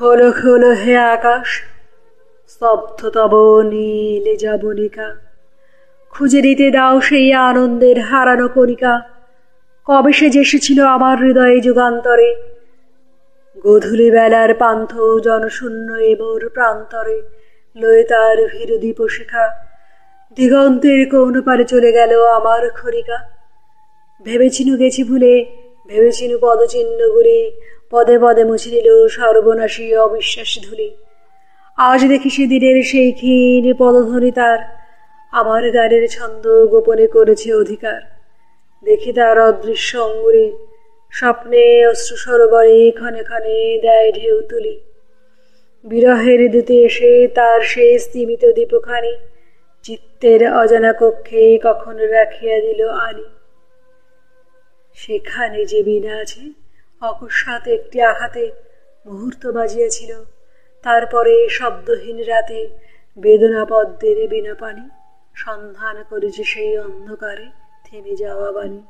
খোলো খোলো হে আকাশ, স্তব্ধ তব নীলে যবনিকা। খুঁজে দিতে দাও সেই আনন্দের হারানো কণিকা। কবে সে এসেছিল আমার হৃদয়ে যুগান্তরে। গোধূলি বেলার পান্থ জনশূন্য এমোর প্রান্তরে লয়ে তার ভীরু দীপশিখা। দিগন্তের কোন পারে চলে গেল আমার খরিকা। ভেবেছিনু গেছি ভুলে, ভেবেছিনু পদচিহ্নগুলি পদে পদে মুছে দিল সর্বনাশী অবিশ্বাস ধুলি। আজ দেখি সেদিনের সেই ক্ষীণ পদধ্বনি তার আমার গানের ছন্দ গোপনে করেছে অধিকার। দেখি তার অদৃশ্য অঙ্গুলি স্বপ্নে অশ্রু সরোবরে ক্ষণে ক্ষণে দেয় ঢেউ তুলি। বিরহের দূতে এসে তার সেই স্তিমিত দীপখানি চিত্তের অজানা কক্ষে কখন রাখিয়া দিল আনি। সেখানে যে বীণা আছে অকস্মাৎ একটি আঘাতে মুহূর্ত বাজিয়াছিল। তারপরে শব্দহীন রাতে বেদনা পদ্মের বীণা পানি সন্ধান করেছে সেই অন্ধকারে থেমে যাওয়া বাণী।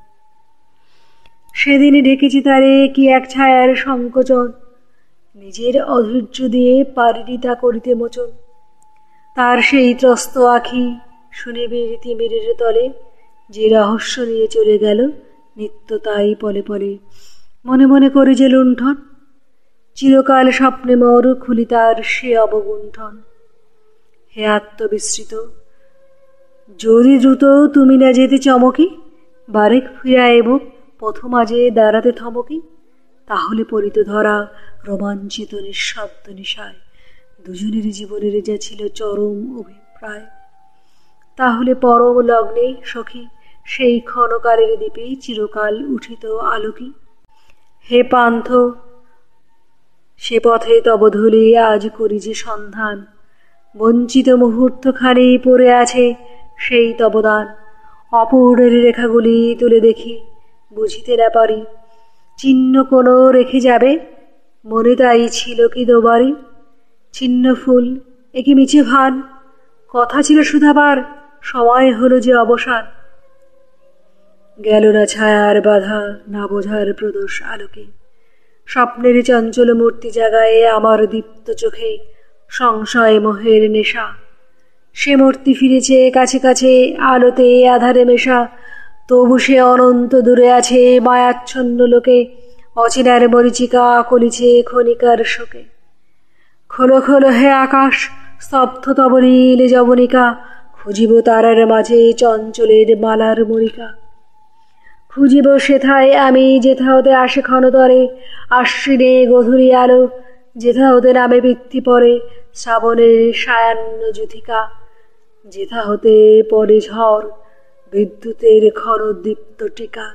সেদিনে ঢেকেছি তারে কি এক ছায়ার সংকোচন, নিজের অধৈর্য দিয়ে পারিনি তা করিতে মোচন। তার সেই ত্রস্ত আখি শুনিবি তিমিরের তলে যে রহস্য নিয়ে চলে গেল নিত্য তাই পলে পলে। মনে মনে করে যে লুণ্ঠন, চিরকাল স্বপ্নে মোর খুলি তার সে অবগুণ্ঠন। হে আত্মবিস্মৃত, যদি দ্রুত তুমি না যেতে চমকি, বারেক ফিরায় মুখ প্রথম আজে দাঁড়াতে থমকি, তাহলে পরিত ধরা রোমাঞ্চিত নিঃশব্দ নিশায় দুজনের জীবনের যা ছিল চরম অভিপ্রায়। তাহলে পরম লগ্নে সখী সেই ক্ষণকালের দ্বীপে চিরকাল উঠিত আলোকি। হে পান্থ, সে পথে তব ধূলি আজ করি যে সন্ধান। বঞ্চিত মুহূর্তখানি পড়ে আছে সেই তব দান। অপূর্ণের রেখাগুলি তুলে দেখি, বুঝিতে না পারি চিহ্ন কোনো রেখে যাবে, মনে তাই ছিল কি দোবারি। ছিন্ন ফুল একি মিছে ভান, কথা ছিল শুধাবার, সময় হলো যে অবসান। গেল না ছায়ার বাধা না বোঝার প্রদোষ আলোকে, স্বপ্নের চঞ্চল মূর্তি জাগায় আমার দীপ্ত চোখে সংশয় মোহের নেশা। সে মূর্তি ফিরেছে কাছে কাছে আলোতে আধারে মেশা, তবু সে অনন্ত দূরে আছে মায়াচ্ছন্ন লোকে। অচেনার মরিচিকা কলিছে ক্ষণিকার শোকে। খোলো খোলো হে আকাশ, স্তব্ধ তব নীলে যবনিকা। খুঁজিব তারার মাঝে চঞ্চলের মালার মরিকা। খুঁজিব সেথায় আমি যেথা হতে আসে ক্ষণতরে আশ্বিনে গধূলি আলো, যেথা হতে নামে বৃত্তি পরে শ্রাবণের সায়াহ্ন যুথিকা, যেথা হতে পরে ঝড় বিদ্যুতের ক্ষণদীপ্ত টিকা।